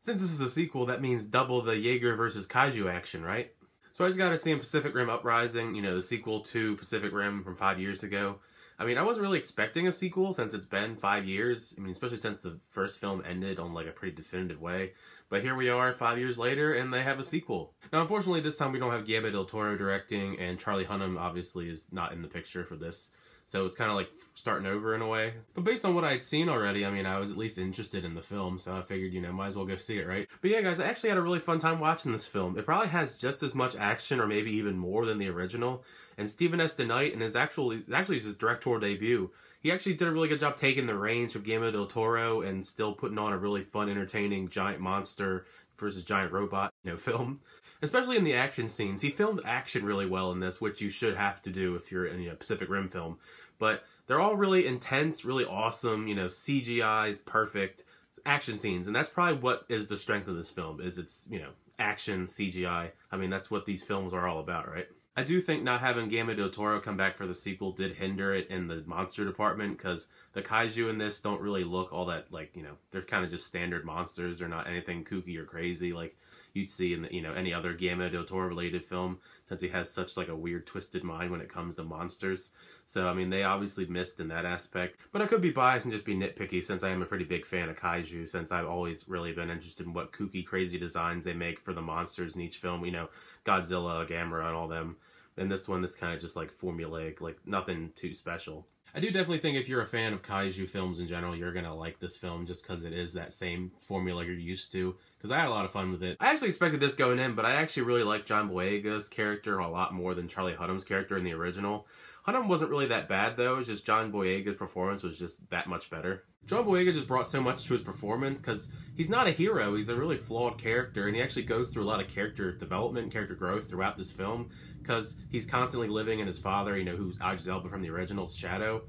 Since this is a sequel, that means double the Jaeger versus Kaiju action, right? So I just got to see in Pacific Rim Uprising, you know, the sequel to Pacific Rim from 5 years ago. I mean, I wasn't really expecting a sequel since it's been 5 years. I mean, especially since the first film ended on like a pretty definitive way. But here we are 5 years later and they have a sequel. Now, unfortunately, this time we don't have Guillermo del Toro directing, and Charlie Hunnam obviously is not in the picture for this. So it's kind of like starting over in a way. But based on what I had seen already, I mean, I was at least interested in the film, so I figured, you know, might as well go see it, right? But yeah, guys, I actually had a really fun time watching this film. It probably has just as much action, or maybe even more, than the original. And Stephen S. DeKnight, and actually his directorial debut, he actually did a really good job taking the reins from Guillermo del Toro and still putting on a really fun, entertaining giant monster versus giant robot, you know, film. Especially in the action scenes. He filmed action really well in this, which you should have to do if you're in a Pacific Rim film. But they're all really intense, really awesome, you know, CGI's perfect action scenes. And that's probably what is the strength of this film, is it's, you know, action, CGI. I mean, that's what these films are all about, right? I do think not having Guillermo del Toro come back for the sequel did hinder it in the monster department, because the kaiju in this don't really look all that, like, you know, they're kind of just standard monsters. They're not anything kooky or crazy like you'd see in the, you know, any other Guillermo del Toro related film, since he has such like a weird twisted mind when it comes to monsters. So I mean, they obviously missed in that aspect. But I could be biased and just be nitpicky, since I am a pretty big fan of kaiju, since I've always really been interested in what kooky crazy designs they make for the monsters in each film, you know, Godzilla, Gamera, and all them. And this one, that's kind of just like formulaic, like nothing too special. I do definitely think if you're a fan of kaiju films in general, you're going to like this film, just because it is that same formula you're used to. Because I had a lot of fun with it. I actually expected this going in, but I actually really like John Boyega's character a lot more than Charlie Hunnam's character in the original. Hunnam wasn't really that bad though, it's just John Boyega's performance was just that much better. John Boyega just brought so much to his performance, because he's not a hero, he's a really flawed character, and he actually goes through a lot of character development, character growth throughout this film, because he's constantly living in his father, you know, who's Idris Elba from the original's shadow.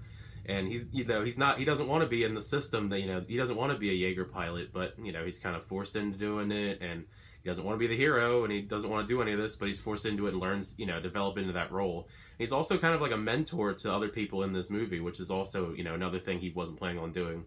And he's, you know, he doesn't want to be in the system that, you know, he doesn't want to be a Jaeger pilot, but, you know, he's kind of forced into doing it, and he doesn't want to be the hero, and he doesn't want to do any of this, but he's forced into it and learns, you know, develop into that role. And he's also kind of like a mentor to other people in this movie, which is also, you know, another thing he wasn't planning on doing.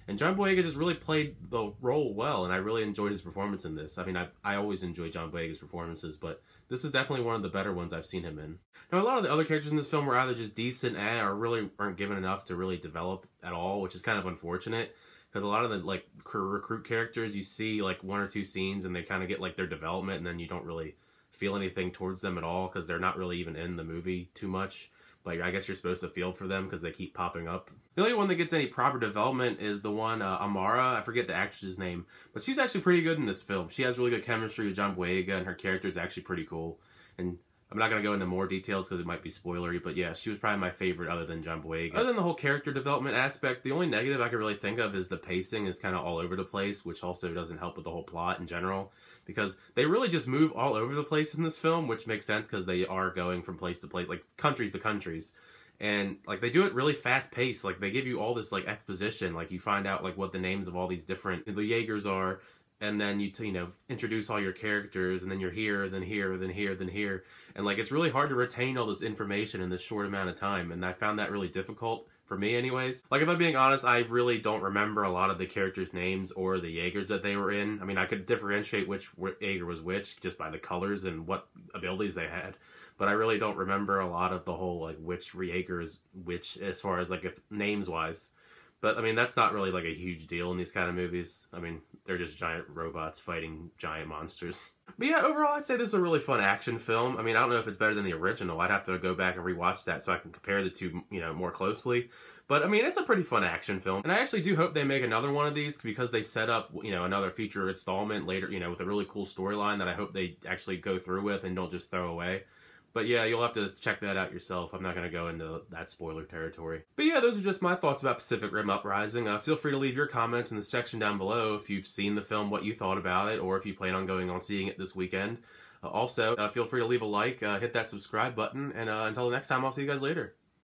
And John Boyega just really played the role well, and I really enjoyed his performance in this. I mean, I always enjoy John Boyega's performances, but this is definitely one of the better ones I've seen him in. Now, a lot of the other characters in this film were either just decent or really weren't given enough to really develop at all, which is kind of unfortunate, because a lot of the, like, recruit characters, you see, like, one or two scenes, and they kind of get, like, their development, and then you don't really feel anything towards them at all, because they're not really even in the movie too much. Like, I guess you're supposed to feel for them because they keep popping up. The only one that gets any proper development is the one, Amara. I forget the actress's name. But she's actually pretty good in this film. She has really good chemistry with John Boyega, and her character is actually pretty cool. And I'm not going to go into more details because it might be spoilery, but yeah, she was probably my favorite other than John Boyega. Other than the whole character development aspect, the only negative I can really think of is the pacing is kind of all over the place, which also doesn't help with the whole plot in general. Because they really just move all over the place in this film, which makes sense because they are going from place to place, like countries to countries. And like they do it really fast paced. Like they give you all this like exposition, like you find out like what the names of all these different the Jaegers are, and then you know, introduce all your characters, and then you're here, then here, then here, then here. And like it's really hard to retain all this information in this short amount of time, and I found that really difficult. For me anyways. Like if I'm being honest, I really don't remember a lot of the characters' names or the Jaegers that they were in. I mean, I could differentiate which Jaeger was which just by the colors and what abilities they had. But I really don't remember a lot of the whole, like, which Jaeger is which as far as, like, if names-wise. But, I mean, that's not really, like, a huge deal in these kind of movies. I mean, they're just giant robots fighting giant monsters. But yeah, overall, I'd say this is a really fun action film. I mean, I don't know if it's better than the original. I'd have to go back and rewatch that so I can compare the two, you know, more closely. But, I mean, it's a pretty fun action film. And I actually do hope they make another one of these because they set up, you know, another feature installment later, you know, with a really cool storyline that I hope they actually go through with and don't just throw away. But yeah, you'll have to check that out yourself. I'm not going to go into that spoiler territory. But yeah, those are just my thoughts about Pacific Rim Uprising. Feel free to leave your comments in the section down below if you've seen the film, what you thought about it, or if you plan on going on seeing it this weekend. Also, feel free to leave a like, hit that subscribe button, and until the next time, I'll see you guys later.